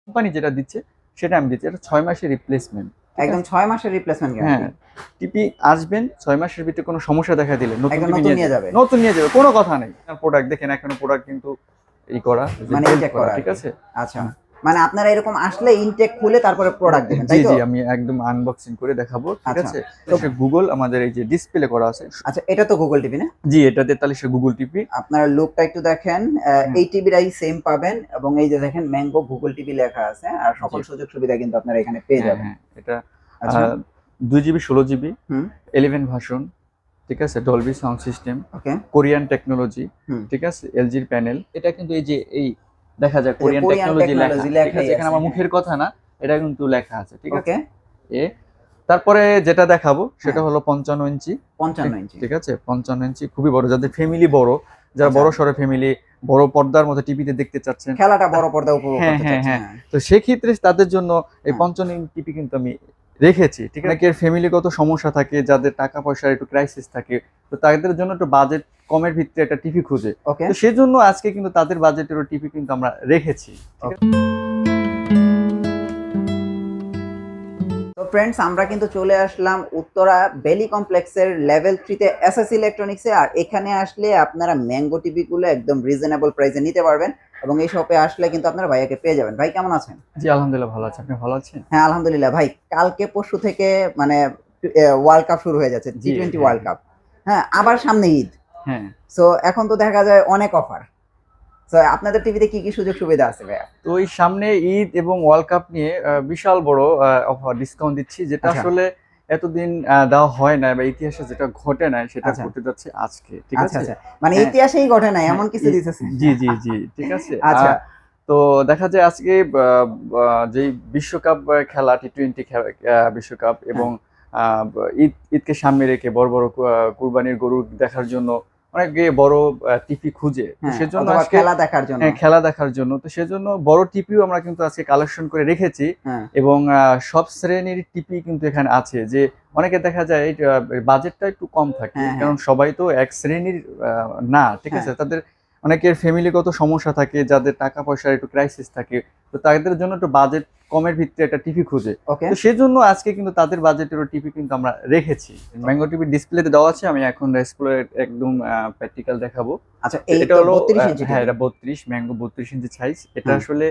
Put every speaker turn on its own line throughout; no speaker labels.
Company যেটা দিচ্ছে সেটা আমি দিচ্ছি, এটা 6 মাসের রিপ্লেসমেন্ট।
একদম 6 মাসের রিপ্লেসমেন্ট গ্যারান্টি।
হ্যাঁ, টিপি আসবেন 6 মাসের ভিতরে কোনো সমস্যা দেখা দিলে নতুন
একদম
টিপি
নতুন
নিয়ে
নিয়ে
যাবে,
যাবে।
নতুন নিয়ে যাবে, কোনো কথা নেই। আর প্রোডাক্ট দেখেন এখনো প্রোডাক্ট কিন্তু করা,
মানে
build
ইনটেক করা,
ঠিক আছে।
আচ্ছা, মানে আপনারা এরকম আসলে ইনটেক খুলে তারপরে প্রোডাক্ট দিবেন,
জি
তাই তো?
জি, আমি একদম আনবক্সিং করে দেখাবো, ঠিক
আচ্ছা,
আছে।
তো
তো গুগল আমাদের এই যে ডিসপ্লে করা আছে।
আচ্ছা, এটা তো গুগল টিভি না?
জি, এটা 43 গুগল টিপি।
আপনারা লুকটা একটু দেখেন, এই টিভিটাই সেম পাবেন এবং এই যে দেখেন ম্যাঙ্গো গুগল টিভি লেখা আছে, আর সকল সুযোগ সুবিধা কিন্তু আপনারা এখানে পেয়ে যাবেন।
হ্যাঁ, এটা
আচ্ছা,
2 জিবি 16 জিবি,
হুম,
11 ভার্সন, ঠিক আছে, ডলবি সাউন্ড সিস্টেম,
ওকে,
কোরিয়ান টেকনোলজি,
হুম,
ঠিক আছে, এলজির প্যানেল। এটা কিন্তু এই যে এই দেখা যায় কোরিয়ান
কোরিয়ান
টেকনোলজি লেখা,
টেকনোলজি
ঠিক
লেখাই
আছে, এখানে
আছে,
আমার
হ্যাঁ,
মুখের কথা না, এটা কিন্তু লেখা আছে, ঠিক আছে।
ওকে,
এ তারপরে যেটা দেখাবো সেটা
হ্যাঁ,
হলো 55 ইঞ্চি,
55 ইঞ্চি,
ঠিক আছে, 55 ইঞ্চি খুবই বড়, যাদের ফ্যামিলি বড়, যারা
আচ্ছা,
বড় সড়ো ফ্যামিলি, বড় পর্দার মতো টিভিতে দেখতে চাচ্ছেন,
খেলাটা বড় পর্দা উপভোগ
হ্যাঁ
করতে
হ্যাঁ
চাচ্ছেন,
হ্যাঁ,
হ্যাঁ,
তো সেক্ষেত্রে তাদের জন্য এই
হ্যাঁ,
55 ইঞ্চি টিভি কিন্তু আমি রেখেছি, ঠিক আছে। অনেকের ফ্যামিলিগত সমস্যা থাকে, যাদের টাকা পয়সার একটু ক্রাইসিস থাকে, তো তাদের জন্য একটু বাজেট কমের ভিত্তিতে একটা টিভি খুঁজে,
ওকে,
তো সেজন্য আজকে কিন্তু তাদের বাজেটেরও টিভি কিন্তু আমরা রেখেছি, ঠিক আছে।
তো ফ্রেন্ডস, আমরা কিন্তু চলে আসলাম উত্তরা বেলি কমপ্লেক্সের লেভেল 3 তে এসএস ইলেকট্রনিক্সে, আর এখানে আসলে আপনারা ম্যাঙ্গো টিভি গুলো একদম রিজনেবল প্রাইসে নিতে পারবেন এবং এই শপে আসলে কিন্তু আপনারা ভাইয়াকে পেয়ে যাবেন। ভাই কেমন আছেন?
জি আলহামদুলিল্লাহ ভালো আছি, আপনি ভালো আছেন?
হ্যাঁ, আলহামদুলিল্লাহ। ভাই, কালকে পরশু থেকে মানে ওয়ার্ল্ড কাপ শুরু হয়ে যাচ্ছে,
জি,
টি20
হ্যাঁ
ওয়ার্ল্ড কাপ। হ্যাঁ, আবার সামনে ঈদ।
হ্যাঁ।
সো এখন তো দেখা যায় অনেক অফার। সো আপনাদের টিভিতে কি কি সুযোগ সুবিধা আছে ভাইয়া?
তো এই সামনে ঈদ এবং ওয়ার্ল্ড কাপ নিয়ে বিশাল বড় অফার ডিসকাউন্ট দিচ্ছি, যেটা
আচ্ছা,
আসলে এতদিন দেওয়া হয় না বা ইতিহাসে যেটা ঘটে নাই সেটা
আচ্ছা,
করতে যাচ্ছে আজকে, ঠিক
আচ্ছা,
আছে।
আচ্ছা, মানে
হ্যাঁ,
ইতিহাসেই ঘটে নাই
হ্যাঁ,
এমন কিছু দিতেছে।
জি জি জি, ঠিক আছে।
আচ্ছা,
তো দেখা যায় আজকে যে বিশ্বকাপ খেলা টি20 বিশ্বকাপ
হ্যাঁ,
এবং ঈদকে সামনে রেখে বড় বড় কুরবানির গরু দেখার জন্য অনেকে বড় টিভি খুঁজে, তো
হ্যাঁ,
সেজন্য
অথবা
আজকে
খেলা দেখার জন্য।
হ্যাঁ, খেলা দেখার জন্য, তো সেজন্য বড় টিভিও আমরা কিন্তু আজকে কালেকশন করে রেখেছি
হ্যাঁ,
এবং সব শ্রেণীর টিভি কিন্তু এখানে আছে। যে অনেকে দেখা যায় বাজেটটা একটু কম থাকে,
হ্যাঁ,
কারণ
হ্যাঁ,
সবাই তো এক শ্রেণীর না, ঠিক
হ্যাঁ,
আছে। তাদের অনেকের ফ্যামিলিগত সমস্যা থাকে, যাদের টাকা পয়সার একটু ক্রাইসিস থাকে, তো তাদের জন্য একটু বাজেট কমের ভিত্তিতে একটা টিভি খুঁজে,
ওকে,
তো সেজন্য আজকে কিন্তু তাদের বাজেটেরও টিভি কিন্তু আমরা রেখেছি। ম্যাঙ্গো টিভি ডিসপ্লেতে দেওয়া আছে, আমি এখন ডিসপ্লে একদম প্র্যাকটিক্যাল দেখাবো।
আচ্ছা, এই
এটা
তো
হলো
32 ইঞ্চি
হ্যাঁ,
টিভি।
এটা 32 ম্যাঙ্গো 32 ইঞ্চি সাইজ। এটা
হ্যাঁ,
আসলে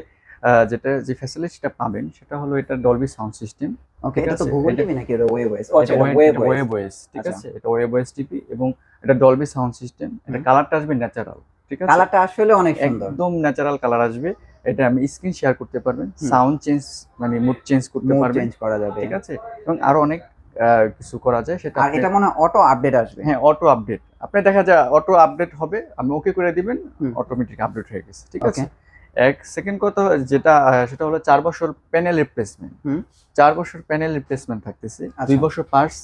যেটা যে ফ্যাসিলিটিটা পাবেন সেটা হলো এটা ডলবি সাউন্ড সিস্টেম,
ওকে,
ঠিক
এটা তো
আছে।
গুগল
এটা
টিভি নাকি এটা ওয়েব ওএস? ও
এটা
আচ্ছা, এটা ওয়েব ওএস।
ওয়েব ওয়েস, ঠিক
আচ্ছা,
আছে, এটা ওয়েব ওয়েস টিভি এবং এটা ডলবি সাউন্ড সিস্টেম। এটা
হুম,
কালারটা আসবে ন্যাচারাল, ঠিক আছে,
কালারটা আসলে অনেক সুন্দর।
একদম ন্যাচারাল কালার আসবে। এটা আমি স্ক্রিন শেয়ার করতে পারবেন,
হুম,
সাউন্ড চেঞ্জ মানে মুড চেঞ্জ করতে
মোড
পারবেন,
চেঞ্জ করা যাবে।
ঠিক আছে, এবং আরো অনেক কিছু করা যায় সেটা
আর
আপনি।
এটা মনে হয় অটো আপডেট আসবে।
হ্যাঁ, অটো আপডেট, আপনি দেখা যায় অটো আপডেট হবে, আমি ওকে করে দিবেন,
হুম,
অটোমেটিক আপডেট হয়ে গেছে, ঠিক
ওকে,
আছে। এক সেকেন্ড কথা যেটা সেটা হলো 4 বছর প্যানেল রিপ্লেসমেন্ট,
হুম,
4 বছর প্যানেল রিপ্লেসমেন্ট থাকতেছে, 2
আচ্ছা,
বছর পার্টস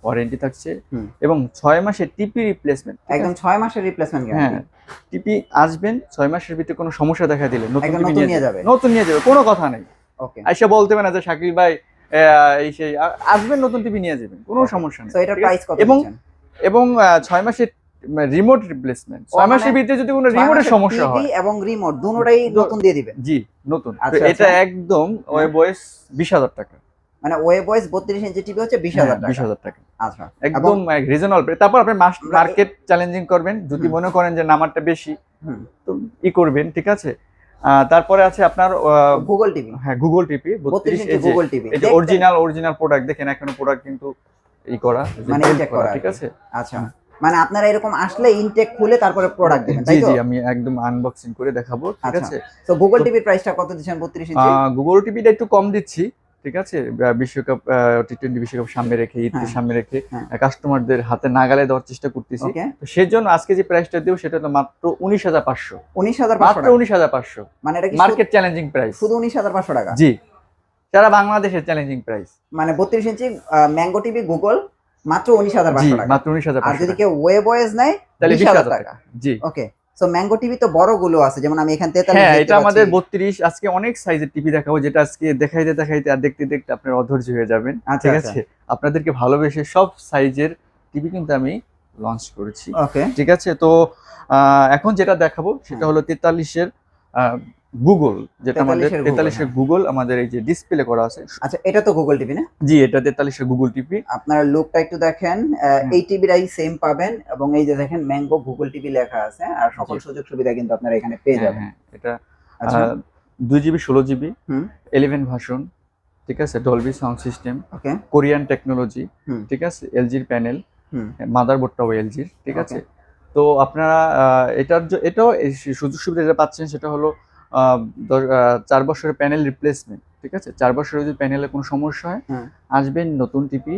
ওয়ারেন্টি থাকছে
হুম,
এবং 6 মাসের টিপি রিপ্লেসমেন্ট,
একদম 6 মাসের রিপ্লেসমেন্ট
হ্যাঁ,
গ্যারান্টি।
টিপি আসবেন 6 মাসের ভিতরে কোনো সমস্যা দেখা দিলে নতুন
একদম
টিপি
নতুন
নিয়ে
নিয়ে
যাবে,
যাবে।
নতুন নিয়ে যাবে, কোনো কথা নেই।
ওকে,
আইসা বলতে হবে না যে শাকিল ভাই এই সেই আসবেন নতুন টিভি নিয়ে যাবেন, কোনো
ওকে।
সমস্যা নেই,
সো এটার
ঠিক আছে?
প্রাইস কত
এবং
দিচ্ছেন?
এবং 6 মাসের রিমোট রিপ্লেসমেন্ট,
ও
6
মানে
মাসের ভিতরে যদি কোনো
6
রিমোটের
মাসের
সমস্যা
টিভি
হয়,
এবং রিমোট দুটোটাই নতুন দিয়ে দিবেন।
জি, নতুন। তো
আচ্ছা,
এটা
আচ্ছা,
একদম
হ্যাঁ,
বয়স 20,000 টাকা।
মানে ওয়েব ওএস 32 ইঞ্চি টিভি হচ্ছে
হ্যাঁ,
20,000 টাকা।
20,000 টাকা।
আচ্ছা, এবং
একদম রিজনেবল। তারপর আপনি
আমরা
মার্কেট চ্যালেঞ্জিং করবেন। যদি
হুম,
মনে করেন যে নামারটা বেশি,
হুম,
তো করবেন, ঠিক আছে। তারপরে আছে আপনার
গুগল টিভি
হ্যাঁ, গুগল টিভি
32
32,
ইঞ্চি গুগল টিভি
এই যে অরিজিনাল প্রোডাক্ট দেখেন, এখনো প্রোডাক্ট কিন্তু করা,
মানে
build
ইনটেক
করা,
করা,
ঠিক আছে।
আচ্ছা, মানে আপনারা এরকম আসলে ইনটেক খুলে তারপরে প্রোডাক্ট দিবেন,
জি
তাই তো?
জি, আমি একদম আনবক্সিং করে দেখাবো, ঠিক
আচ্ছা,
আছে।
তো গুগল
তো
টিভির প্রাইসটা কত দিচ্ছেন 32 ইঞ্চি?
গুগল টিভিটা একটু কম দিচ্ছি, ঠিক আছে। বিশ্বকাপ টি20 বিশ্বকাপ সামনে রেখে, ঈদকে
হ্যাঁ,
সামনে রেখে
হ্যাঁ,
কাস্টমারদের হাতে নাগালে দেওয়ার চেষ্টা করতেছি।
ওকে,
তো সেজন্য আজকে যে প্রাইসটা দেব সেটা হলো মাত্র 19,500,
19,500
মাত্র
টাকা।
19,500,
মানে এটা কি
মার্কেট চ্যালেঞ্জিং প্রাইস।
শুধু 19,500 টাকা?
জি, সারা বাংলাদেশের চ্যালেঞ্জিং প্রাইস।
মানে 32 ইঞ্চি ম্যাঙ্গো টিভি গুগল মাত্র
জি,
19,500 টাকা।
মাত্র
আর
19,500
যদি
টাকা।
কেউ ওয়েব ওএস নেয়
তাহলে
20,000
20,000
টাকা।
টাকা। জি।
ওকে, সো ম্যাঙ্গো টিভি তো বড়গুলো আছে, যেমন আমি এখানে 43
হ্যাঁ,
দেখতে
এটা
পাচ্ছি।
আমাদের 32। আজকে অনেক সাইজের টিভি দেখাবো, যেটা আজকে দেখাইতে দেখাইতে আর দেখতে দেখতে আপনার অধৈর্য হয়ে যাবেন,
আচ্ছা,
ঠিক
আচ্ছা,
আছে। আপনাদেরকে ভালোবেসে সব সাইজের টিভি কিন্তু আমি লঞ্চ করেছি,
ওকে,
ঠিক আছে। তো এখন যেটা দেখাবো সেটা
হ্যাঁ,
হলো 43 এর গুগল, যেটা আমাদের
43 এর Google,
43 এর গুগল আমাদের এই যে ডিসপ্লে করা আছে।
আচ্ছা, এটা তো গুগল টিভি না?
জি, এটা 43 এর গুগল টিভি।
আপনারা লুকটা একটু দেখেন, এই টিভিটাই সেম পাবেন এবং এই যে দেখেন ম্যাঙ্গো গুগল টিভি লেখা আছে, আর সকল
জি।
সুযোগ সুবিধা কিন্তু আপনারা এখানে পেয়ে
হ্যাঁ,
যাবেন।
হ্যাঁ, এটা
আচ্ছা,
2 জিবি 16 জিবি
হুম,
11 ভার্সন, ঠিক আছে, ডলবি সাউন্ড সিস্টেম,
ওকে,
কোরিয়ান টেকনোলজি,
হুম,
ঠিক আছে, এলজির প্যানেল,
হুম,
মাদারবোর্ডটাও এলজির, ঠিক
Okay.
আছে। তো আপনারা এটাও এই সুযোগ সুবিধা যেটা পাচ্ছেন সেটা হলো 4 বছরের প্যানেল রিপ্লেসমেন্ট, ঠিক আছে। 4 বছরের যদি প্যানেলে কোনো সমস্যা হয়,
হুম,
আসবেন নতুন টিপি,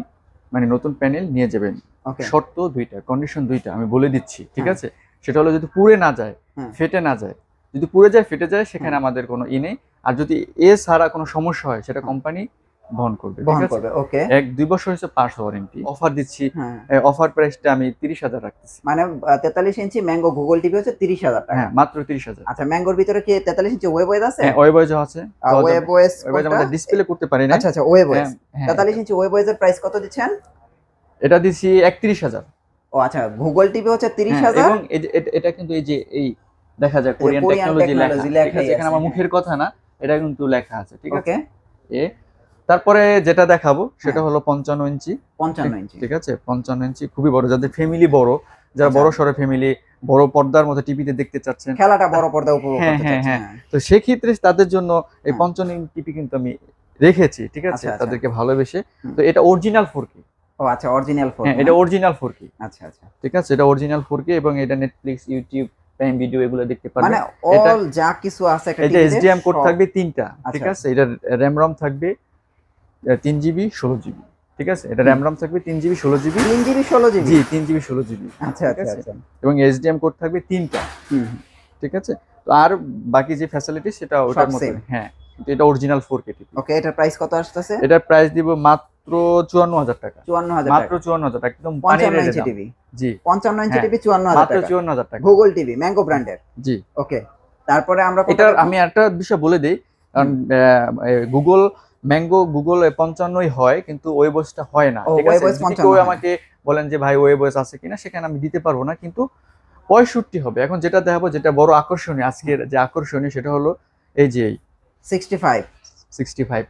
মানে নতুন প্যানেল নিয়ে যাবেন।
ওকে,
শর্ত দুইটা, কন্ডিশন দুইটা আমি বলে দিচ্ছি, ঠিক
হ্যাঁ।
আছে। সেটা হলো যদি পুড়ে না যায়,
হুম।
ফেটে না যায়। যদি পুড়ে যায়, ফেটে যায়, সেখানে আমাদের কোনো নেই। আর যদি ছাড়া কোনো সমস্যা হয়, সেটা কোম্পানি বহন করবে, ঠিক
বহন
আছে।
করবে, ওকে।
1-2 বছর হচ্ছে পার্টস ওয়ারেন্টি অফার দিচ্ছি।
হ্যাঁ,
অফার প্রাইসটা আমি 30,000 রাখতেছি।
মানে 43 ইঞ্চি ম্যাঙ্গো গুগল টিভি হচ্ছে 30,000 টাকা।
হ্যাঁ, মাত্র 30,000।
আচ্ছা, ম্যাঙ্গোর ভিতরে কি 43 ইঞ্চি ওয়েব ওয়েস আছে?
হ্যাঁ, ওয়েবওয়েজও আছে।
ওয়েব ওয়েস
ওয়েবওয়েজ
কোনটা?
আমাদের ডিসপ্লে করতে পারি না।
আচ্ছা, আচ্ছা, ওয়েব ওয়েস।
হ্যাঁ,
43 ইঞ্চি ওয়েব ওয়েস এর প্রাইস কত দিচ্ছেন?
এটা দিছি 31,000।
ও আচ্ছা, গুগল টিভি হচ্ছে
হ্যাঁ,
30,000।
এবং এই যে এটা কিন্তু এই যে দেখা যায় কোরিয়ান
কোরিয়ান
টেকনোলজি লেখা,
টেকনোলজি
ঠিক
লেখাই
আছে। এখানে
আছে,
আমার
হ্যাঁ।
মুখের কথা না, এটা কিন্তু লেখা আছে, ঠিক আছে।
ওকে,
এ তারপরে যেটা দেখাবো সেটা
হ্যাঁ।
হলো 55 ইঞ্চি,
55 ইঞ্চি।
ঠিক আছে। 55 ইঞ্চি খুবই বড়, যাদের ফ্যামিলি বড়, যারা
আচ্ছা।
বড় সড়ো ফ্যামিলি, বড় পর্দার মতো টিভিতে দেখতে চাচ্ছেন,
খেলাটা বড় পর্দা উপভোগ
হ্যাঁ,
করতে
হ্যাঁ,
চাচ্ছেন,
হ্যাঁ।
হ্যাঁ।
তো সেক্ষেত্রে তাদের জন্য এই
হুম।
55 ইঞ্চি টিভি কিন্তু আমি রেখেছি, ঠিক আছে,
আচ্ছা, আচ্ছা।
তাদেরকে ভালোবেসে।
হুম।
তো এটা অরিজিনাল 4K।
ও আচ্ছা, অরিজিনাল ফোন।
হ্যাঁ, এটা অরিজিনাল 4K,
আচ্ছা, আচ্ছা।
ঠিক আছে। এটা অরিজিনাল 4K এবং এটা নেটফ্লিক্স, ইউটিউব, প্রাইম ভিডিও এগুলো দেখতে পারবেন।
মানে
এটা
অল যা কিছু আছে একটা
এটা
টিভিতে
এইচডিএম কোড
সব।
থাকবে 3টা, ঠিক
আচ্ছা।
আছে। এটা র‍্যাম রম থাকবে 3 জিবি 16 জিবি, ঠিক আছে। এটা র‍্যাম রম থাকবে 3 জিবি 16 জিবি।
3 GB 16 GB.
জি, 3 জিবি 16 জিবি,
আচ্ছা,
ঠিক
আচ্ছা,
আছে।
আচ্ছা।
এবং এইচডিএম কোড থাকবে 3টা,
হুম,
ঠিক আছে। তো আর বাকি যে ফ্যাসিলিটি সেটা ওটার মতো,
same।
হ্যাঁ, কিন্তু এটা অরিজিনাল 4K টিভি।
ওকে, এটার প্রাইস কত আসতেছে?
এটার প্রাইস দিব মাত্র 54,000 টাকা।
54,000
মাত্র
টাকা।
54,000 টাকা, একদম পানির
55
রেটে
ইঞ্চি
দাম।
টিভি।
জি,
55 ইঞ্চি
হ্যাঁ,
টিভি 54,000
মাত্র
টাকা।
54,000 টাকা।
গুগল টিভি ম্যাঙ্গো ব্র্যান্ডের।
জি।
ওকে। তারপরে আমরা কোনটা
এটার
দেখব?
আমি একটা বিষয় বলে দেই, কারণ গুগল ম্যাঙ্গো গুগল 55ই হয়, কিন্তু ওয়েবওয়েসটা হয় না,
ও,
ঠিক আছে।
ওয়েবওয়েস
যদি
55
কেউ
হয় না।
আমাকে বলেন যে ভাই ওয়েবওয়েস আছে কিনা, সেখানে আমি দিতে পারবো না, কিন্তু 65 হবে। এখন যেটা দেখাবো, যেটা বড় আকর্ষণীয় আজকের যে আকর্ষণীয়, সেটা হলো এই যে
65।
65,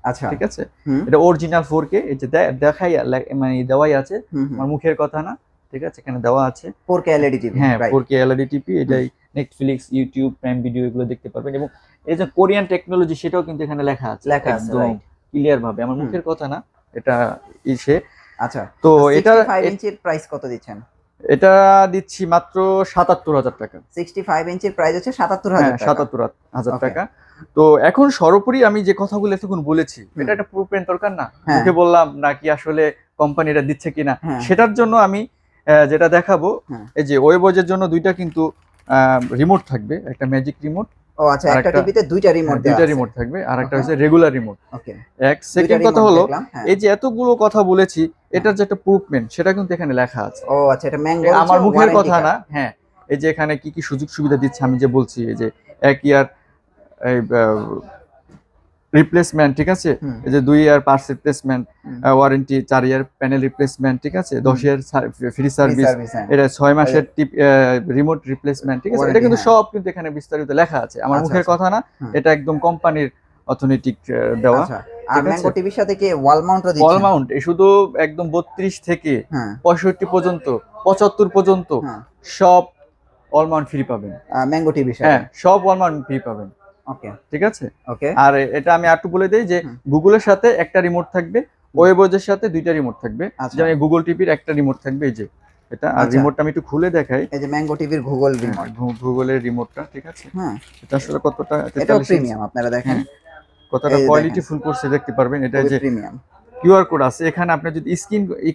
আচ্ছা।
ঠিক আছে।
হুম,
এটা অরিজিনাল 4K, এই যে দেখাই মানে দেওয়াই আছে,
হুম, হুম।
আমার মুখের কথা না, ঠিক আছে, এখানে দেওয়া আছে।
4K এলইডি টিভি,
হ্যাঁ,
রাইট।
4K LED TV. এটাই নেটফ্লিক্স, ইউটিউব, প্রাইম ভিডিও এগুলো দেখতে পারবেন। এবং এই যে কোরিয়ান টেকনোলজি, সেটাও কিন্তু এখানে লেখা আছে,
লেখা আছে,
একদম
রাইট।
ক্লিয়ার ভাবে, আমার
হুম।
মুখের কথা না, এটা ইসে।
আচ্ছা।
তো এটা
65 ইঞ্চির প্রাইস কত দিচ্ছেন?
এটা দিচ্ছি মাত্র 77,000 টাকা।
65 ইঞ্চির প্রাইস হচ্ছে
হ্যাঁ,
77,000 টাকা।
77,000
Okay.
টাকা। তো এখন সর্বোপরি আমি যে কথাগুলো এতক্ষণ বলেছি,
হুম।
এটা একটা প্রুফের দরকার না,
হ্যাঁ।
মুখে বললাম নাকি আসলে কোম্পানি এটা দিচ্ছে কিনা,
হ্যাঁ।
সেটার জন্য আমি যেটা দেখাবো,
হ্যাঁ।
এই যে ওয়েবওয়েজের জন্য দুইটা কিন্তু রিমোট থাকবে, একটা ম্যাজিক রিমোট,
ও আচ্ছা,
আর
একটা
একটা-
টিভিতে দুইটা রিমোট দেওয়া
দুইটা
আছে।
রিমোট থাকবে, আর একটা
Okay.
হচ্ছে রেগুলার রিমোট।
ওকে।
সেকেন্ড কথা হলো,
হ্যাঁ।
এই যে এতগুলো কথা বলেছি, এটার যে একটা প্রুফমেন্ট, সেটা কিন্তু এখানে লেখা আছে।
ও আচ্ছা, এটা ম্যাঙ্গো
আমার মুখের কথা না, হ্যাঁ। এই যে এখানে কি কি সুযোগ সুবিধা দিচ্ছে আমি যে বলছি, এই যে 1 ইয়ার রিপ্লেসমেন্ট, ঠিক আছে।
হুম।
এই যে 2 ইয়ার পার্টস রিপ্লেসমেন্ট
হুম।
ওয়ারেন্টি, 4 ইয়ার প্যানেল রিপ্লেসমেন্ট, ঠিক আছে, 10 ইয়ার ফ্রি সার্ভিস,
হ্যাঁ।
এটা 6 মাসের রিমোট রিপ্লেসমেন্ট, ঠিক আছে। এটা কিন্তু
Warranty,
সব কিন্তু এখানে বিস্তারিত লেখা আছে, আমার
আচ্ছা,
মুখের
আচ্ছা।
কথা না,
হুম।
এটা একদম কোম্পানির অর্থনৈতিক দেওয়া।
আচ্ছা। আর
ঠিক আছে।
ম্যাঙ্গো টিভির সাথে কি ওয়াল মাউন্টও
অল
দিচ্ছেন?
মাউন্ট শুধু একদম 32 থেকে
হ্যাঁ,
65 পর্যন্ত, 75 পর্যন্ত
হ্যাঁ।
সব অল মাউন্ট ফ্রি পাবেন।
ম্যাঙ্গো টিভির
হ্যাঁ,
সাথে।
সব অল মাউন্ট ফ্রি পাবেন,
ওকে,
ঠিক আছে।
ওকে।
আর এটা আমি একটু বলে দেই যে
হুম।
গুগলের সাথে একটা রিমোট থাকবে, ওয়েবওয়েজের সাথে দুইটা রিমোট থাকবে।
আচ্ছা।
যেমন গুগল টিভির একটা রিমোট থাকবে, এই যে এটা। আর
আচ্ছা।
রিমোটটা আমি একটু খুলে দেখাই,
এই যে ম্যাঙ্গো টিভির গুগল রিমোট।
গুগলের রিমোটটা, ঠিক আছে।
হ্যাঁ,
এটা আসলে কতটা
এটাও
43 ইঞ্চি,
প্রিমিয়াম, আপনারা দেখেন।
হ্যাঁ, কতটা
এই যে
কোয়ালিটি
দেখেন।
ফুল করছে দেখতে পারবেন। এটা যে
প্রিমিয়াম।
কিউআর কোড আছে, এখানে আপনি যদি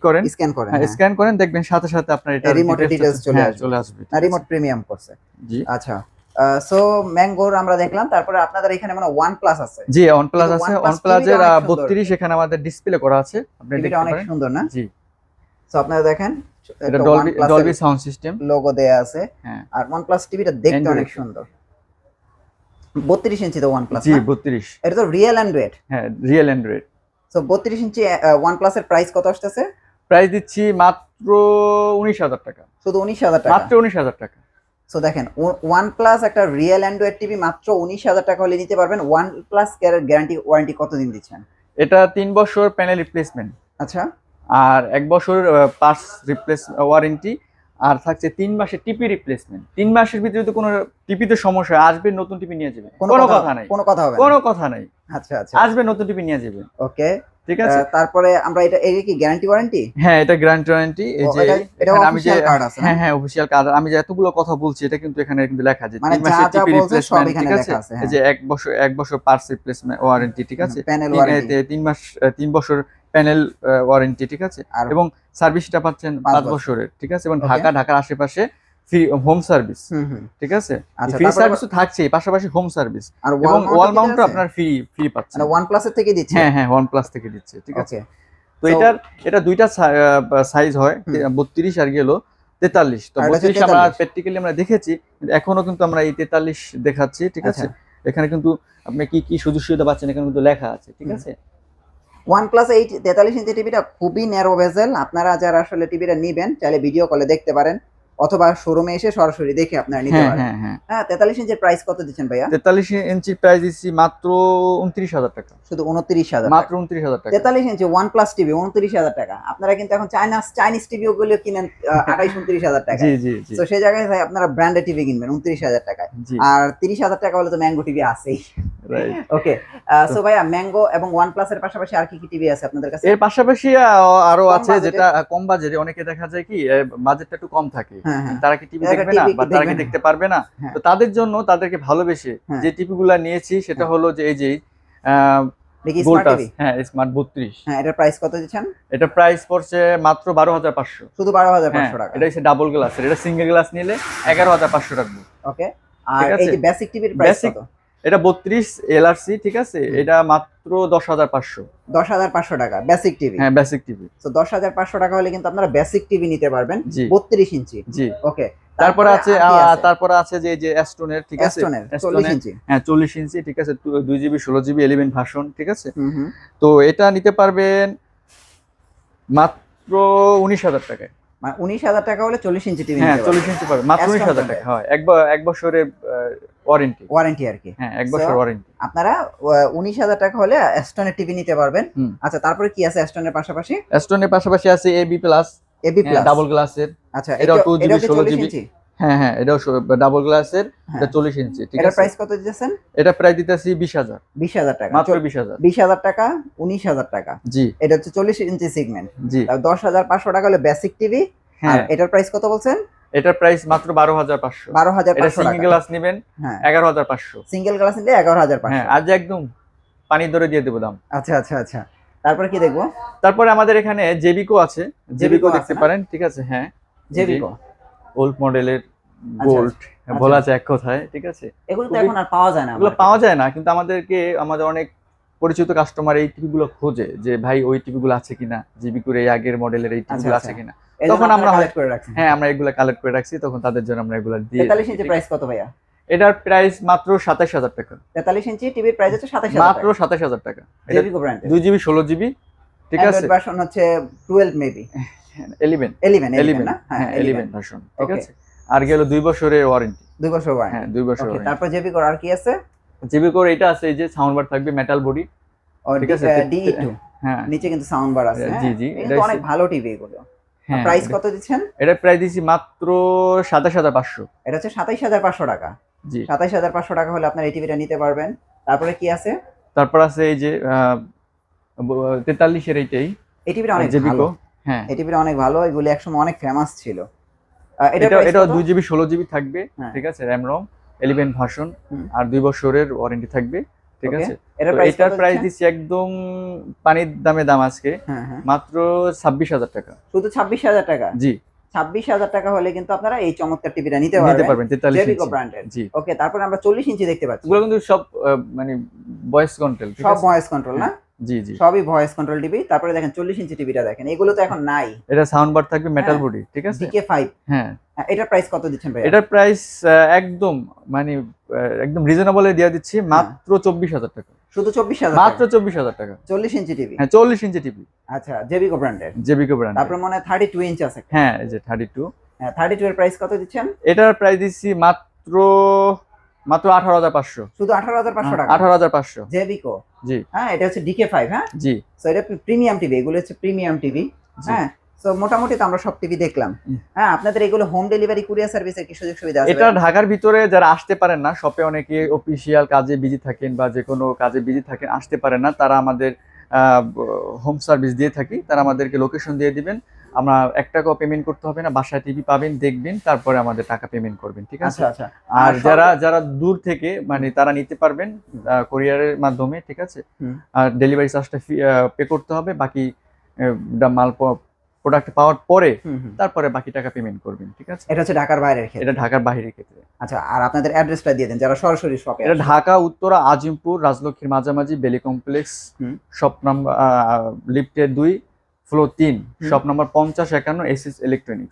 করেন,
স্ক্যান করেন,
হ্যাঁ,
হ্যাঁ।
স্ক্যান করেন, দেখবেন সাথে সাথে আপনার এটা
এই রিমোটের ডিটেইলস চলে আসবে।
চলে আসবে,
না, রিমোট প্রিমিয়াম করছে।
জি।
আচ্ছা। সো ম্যাঙ্গোর আমরা দেখলাম, তারপরে আপনাদের এখানে মানে ওয়ান প্লাস আছে।
জি, OnePlus
কিন্তু
আছে,
OnePlus
OnePlus এর
টিভিটা অনেক সুন্দর।
32 এখানে আমাদের ডিসপ্লে করা আছে, আপনি
টিভিটা
দেখতে
অনেক
পারেন।
সুন্দর না?
জি,
সো আপনারা দেখেন,
এটা ডলবি সাউন্ড সিস্টেম।
লোগো দেয়া আছে।
হ্যাঁ,
আর OnePlus টিভিটা দেখতে
Android।
অনেক সুন্দর। 32 ইঞ্চি তো OnePlus
জি,
না?
32,
এটা তো রিয়েল অ্যান্ড্রয়েড।
হ্যাঁ, রিয়েল অ্যান্ড্রয়েড।
সো 32 ইঞ্চি OnePlus এর প্রাইস কত আসতেছে?
প্রাইস দিচ্ছি মাত্র 19,000 টাকা,
শুধু 19,000 টাকা।
মাত্র 19,000 টাকা।
সো দেখেন OnePlus একটা রিয়েল অ্যান্ড্রয়েড টিভি মাত্র 19,000 টাকা হলে নিতে পারবেন। OnePlus গ্যারান্টি ওয়ারেন্টি কতদিন দিচ্ছেন?
এটা 3 বছর প্যানেল রিপ্লেসমেন্ট,
আচ্ছা,
আর 1 বছর পার্টস রিপ্লেস ওয়ারেন্টি, আর থাকছে 3 মাসের টিপি রিপ্লেসমেন্ট। 3 মাসের ভিতরে যদি কোনো টিপিতে সমস্যা হয়, আসবে নতুন টিপি নিয়ে যাবেন, কোনো কথা নাই,
কোনো কথা হবে না।
কোনো কথা নাই।
আচ্ছা আচ্ছা,
আসবে নতুন টিপি নিয়ে যাবেন।
ওকে,
ঠিক আছে।
তারপরে আমরা এটা কি গ্যারান্টি ওয়ারেন্টি?
হ্যাঁ, এটা গ্যারান্টি ওয়ারেন্টি। এই যে
এটা
এখানে আমি যে
অফিশিয়াল কার্ড আছে।
হ্যাঁ হ্যাঁ, অফিশিয়াল কার্ড। আমি যে এতগুলো কথা বলছি এটা কিন্তু এখানে কিন্তু লেখা আছে
মানে
3 মাসের টিপি
বলছে সব
রিপ্লেসমেন্ট,
এখানে
ঠিক
লেখা
আছে।
আছে।
এই যে 1 বছর পার্টস রিপ্লেসমেন্ট ওয়ারেন্টি, ঠিক আছে।
প্যানেল ওয়ারেন্টি
3 বছর প্যানেল ওয়ারেন্টি, ঠিক আছে। এবং সার্ভিসটা পাচ্ছেন 5 বছরের, ঠিক আছে। এবং ঢাকার আশেপাশে ফ্রি হোম সার্ভিস, ঠিক আছে। ফ্রি সার্ভিসও থাকছে, পাশাপাশি হোম সার্ভিস এবং ওয়াল মাউন্টও আপনার ফ্রি পাচ্ছেন।
মানে OnePlus এর থেকে দিচ্ছে?
হ্যাঁ হ্যাঁ, OnePlus থেকে দিচ্ছে, ঠিক আছে। তো
So,
এটা দুইটা সাইজ হয়, 32 আর গেল 43। তো 32 আমরা প্র্যাকটিক্যালি আমরা দেখেছি, কিন্তু এখনো কিন্তু আমরা এই 43 দেখাচ্ছি, ঠিক আছে। এখানে কিন্তু আপনি কি কি সুযোগ সুবিধা পাচ্ছেন এখানে কিন্তু লেখা আছে, ঠিক আছে।
OnePlus এই 43 ইঞ্চি টিভিটা খুবই ন্যারো বেজেল। আপনারা যারা আসলে টিভিটা নেবেন চাইলে ভিডিও কলে দেখতে পারেন, অথবা শোরুমে এসে সরাসরি দেখে আপনারা নিতে পারেন। হ্যাঁ, 43 ইঞ্চির প্রাইস কত দিচ্ছেন ভাইয়া?
43 ইঞ্চির প্রাইস দিচ্ছি মাত্র 29,000 টাকা।
শুধু 29,000?
মাত্র 29,000 টাকা।
43 ইঞ্চি OnePlus টিভি 29,000 টাকা। আপনারা কিন্তু এখন চাইনিজ টিভি গুলো কিনেন 28-29,000 টাকা।
জি জি জি।
তো সেই জায়গায় আপনারা ব্র্যান্ডেড টিভি কিনবেন 29,000 টাকায়। আর 30,000 টাকা হলে তো ম্যাঙ্গো টিভি আছেই।
রাইট,
ওকে। সো ভাইয়া, ম্যাঙ্গো এবং OnePlus এর পাশাপাশি আর কি কি টিভি আছে আপনাদের কাছে?
এর পাশাপাশি আরো আছে, যেটা কম বাজেটে। অনেকে দেখা যায় কি বাজেটটা একটু কম থাকে, তারা কি টিভি দেখবে না বা তারা কি দেখতে পারবে না। তো তাদের জন্য, তাদেরকে ভালোবেসে যে টিভি গুলা নিয়েছি সেটা হলো যে এই যে
স্মার্ট টিভি।
হ্যাঁ, স্মার্ট 32।
হ্যাঁ, এটার প্রাইস কত দিচ্ছেন?
এটা প্রাইস পড়ছে মাত্র 12,500।
শুধু 12,500 টাকা।
এটা হচ্ছে ডাবল গ্লাসের, এটা সিঙ্গেল গ্লাস নিলে 11,500 রাখবো।
ওকে। আর এই যে বেসিক টিভির প্রাইস কত?
এটা 32 এলআরসি, ঠিক আছে। এটা মাত্র 10,500।
10,500 টাকা বেসিক টিভি?
হ্যাঁ, বেসিক টিভি।
তো 10,500 টাকা হলে কিন্তু আপনারা বেসিক টিভি নিতে পারবেন 32 ইঞ্চি।
জি।
ওকে।
তারপরে আছে যে অ্যাস্টনের, ঠিক আছে।
40 ইঞ্চি।
হ্যাঁ, 40 ইঞ্চি, ঠিক আছে। 2GB 16GB 11 ভার্সন, ঠিক আছে। তো এটা নিতে পারবেন মাত্র 19,000 টাকায়।
মানে 19,000 টাকা হলে 40 ইঞ্চি টিভি?
হ্যাঁ, 40 ইঞ্চি পাবেন মাত্র 19,000 টাকা। হয় এক বছরের ওয়ারেন্টি আর কি। হ্যাঁ, 1 বছর ওয়ারেন্টি।
আপনারা 19,000 টাকা হলে অ্যাস্টনের টিভি নিতে পারবেন। আচ্ছা, তারপরে কি আছে অ্যাস্টনের পাশাপাশি?
অ্যাস্টনের পাশাপাশি আছে এবি প্লাস ডাবল গ্লাসের।
আচ্ছা,
এটাও 2GB 16GB। হ্যাঁ হ্যাঁ, এটাও ডাবল গ্লাসের, এটা 40 ইঞ্চি, ঠিক আছে।
এটার প্রাইস কত দিতেছেন?
এটা প্রাইস দিতেছি 20,000।
20,000 টাকা
মাত্র 20,000।
20,000 টাকা, 19,000 টাকা।
জি।
এটা হচ্ছে 40 ইঞ্চি সেগমেন্ট।
জি।
10,500 টাকা হলে বেসিক টিভি। আর এটার প্রাইস কত বলছেন?
এটার প্রাইস মাত্র 12,500।
12,500 টাকা।
সিঙ্গেল গ্লাস নেবেন 11,500।
সিঙ্গেল গ্লাস নিলে 11,500।
হ্যাঁ, আজ একদম পানি ধরে দিয়ে দেব দাম।
আচ্ছা আচ্ছা আচ্ছা। তারপরে কি দেখবো?
তারপরে আমাদের এখানে জেবিকো আছে, জেবিকো দেখতে পারেন, ঠিক আছে। হ্যাঁ,
জেবিকো
ওল্ড মডেলের গোল্ড বলা যায় এক কথায়, ঠিক আছে।
এগুলো তো এখন আর পাওয়া যায় না।
এগুলো পাওয়া যায় না, কিন্তু আমাদের অনেক পরিচিত কাস্টমার এই টিভি গুলো খোঁজে যে ভাই ওই টিভি গুলো আছে কিনা, জেবিকোর এই আগের মডেলের এই টিভি গুলো আছে কিনা। তখন আমরা কালেক্ট করে রাখছি। হ্যাঁ, আমরা এগুলো কালেক্ট করে রাখছি, তখন তাদের জন্য আমরা এগুলো দিয়ে।
43 ইঞ্চি প্রাইস কত ভাইয়া?
এটার প্রাইস মাত্র 27,000 টাকা।
43 ইঞ্চি টিভির প্রাইস হচ্ছে 27,000 টাকা।
মাত্র 27,000 টাকা।
জেবিকো ব্র্যান্ডের
2GB 16GB, ঠিক আছে।
অ্যান্ড্রয়েড ভার্সন হচ্ছে 12 মেবি
11 না? হ্যাঁ, 11 ভার্সন, ঠিক আছে। আর গেল 2 বছরের ওয়ারেন্টি।
2 বছর ওয়ারেন্টি।
হ্যাঁ, 2 বছর ওয়ারেন্টি।
তারপর জেবিকোর আর কি আছে?
জেবিকোর এটা আছে, এই যে সাউন্ড বার থাকবে, মেটাল বডি, ঠিক আছে।
DE2। হ্যাঁ, নিচে কিন্তু সাউন্ড বার আছে।
জি জি,
এটা অনেক ভালো টিভি এগুলো।
হ্যাঁ।
প্রাইস কত দিচ্ছেন?
এটা প্রাইস দিছি মাত্র 27,500।
এটা হচ্ছে 27,500 টাকা।
জি।
27,500 টাকা হলে আপনারা এই টিভিটা নিতে পারবেন। তারপরে কি আছে?
তারপর আছে এই যে 43 এর এইটাই।
এই টিভিটা অনেক ভালো। হ্যাঁ, এই টিভিটা অনেক ভালো। এগুলো একসময় অনেক ফেমাস ছিল।
এটা 2GB 16GB থাকবে, ঠিক আছে। RAM ROM 11 ভার্সন, আর 2 বছরের ওয়ারেন্টি থাকবে, ঠিক আছে। এটার প্রাইস দিচ্ছি একদম পানির দাম আজকে, মাত্র 26,000 টাকা।
শুধু 26,000 টাকা?
জি।
26,000 টাকা হলে কিন্তু আপনারা এই চমৎকার টিভিটা নিতে পারবেন। জেবিকো ব্র্যান্ডের।
জি।
ওকে, তারপর আমরা 40 ইঞ্চি দেখতে পাচ্ছি।
এগুলো কিন্তু সব মানে ভয়েস কন্ট্রোল,
সব ভয়েস কন্ট্রোল না?
জি জি,
সবই ভয়েস কন্ট্রোল টিভি। তারপরে দেখেন 40 ইঞ্চি টিভিটা দেখেন, এগুলো তো এখন নাই।
এটা সাউন্ড বার থাকবে, মেটাল বডি, ঠিক আছে।
DK5।
হ্যাঁ।
এটার প্রাইস কত দিচ্ছেন ভাই?
এটার প্রাইস একদম মানে একদম রিজনেবল এ দিয়ে দিচ্ছি, মাত্র 24,000 টাকা।
শুধু 24,000?
মাত্র 24,000 টাকা।
40 ইঞ্চি টিভি?
হ্যাঁ, 40 ইঞ্চি টিভি।
আচ্ছা, জেবিকো ব্র্যান্ডের।
জেবিকো ব্র্যান্ড।
তারপর মনে হয় 32 ইঞ্চি আছে।
হ্যাঁ, এই যে 32।
32 এর প্রাইস কত দিচ্ছেন?
এটার প্রাইস দিচ্ছি মাত্র 18,500,
শুধু 18,500 টাকা।
18,500
জেবিকো।
জি
হ্যাঁ, এটা হচ্ছে DK5। হ্যাঁ,
জি
সো এটা প্রিমিয়াম টিভি, এগুলো হচ্ছে প্রিমিয়াম টিভি।
জি।
হ্যাঁ, সো মোটামুটি তো আমরা সব টিভি দেখলাম। হ্যাঁ, আপনাদের এগুলো হোম ডেলিভারি কুরিয়ার সার্ভিসের কি সুযোগ সুবিধা আছে?
এটা ঢাকার ভিতরে যারা আসতে পারেন না, শপে অনেকে অফিসিয়াল কাজে বিজি থাকেন বা যে কোনো কাজে বিজি থাকেন, আসতে পারেন না, তারা আমাদের হোম সার্ভিস দিয়ে থাকি। তারা আমাদেরকে লোকেশন দিয়ে দিবেন, আমরা 1 টাকাও পেমেন্ট করতে হবে না, বাসায় টিভি পাবেন, দেখবেন, তারপরে আমাদের টাকা পেমেন্ট করবেন, ঠিক আছে?
আচ্ছা আচ্ছা।
আর যারা দূর থেকে মানে তারা নিতে পারবেন কোরিয়ারের মাধ্যমে, ঠিক আছে? আর ডেলিভারি চার্জটা পে করতে হবে, বাকি মাল প্রোডাক্ট পাওয়ার পরে তারপরে বাকি টাকা পেমেন্ট করবেন, ঠিক আছে?
এটা হচ্ছে ঢাকার বাইরের ক্ষেত্রে।
এটা ঢাকার বাইরের ক্ষেত্রে।
আচ্ছা, আর আপনাদের অ্যাড্রেসটা দিয়ে দেন যারা সরাসরি শপে।
এটা ঢাকা উত্তরা আজিমপুর রাজলক্ষ্মীর মাঝামাঝি বেলি কমপ্লেক্স, শপ নাম্বার লিফটের 2 floor 3, shop number 5051 SS electronics.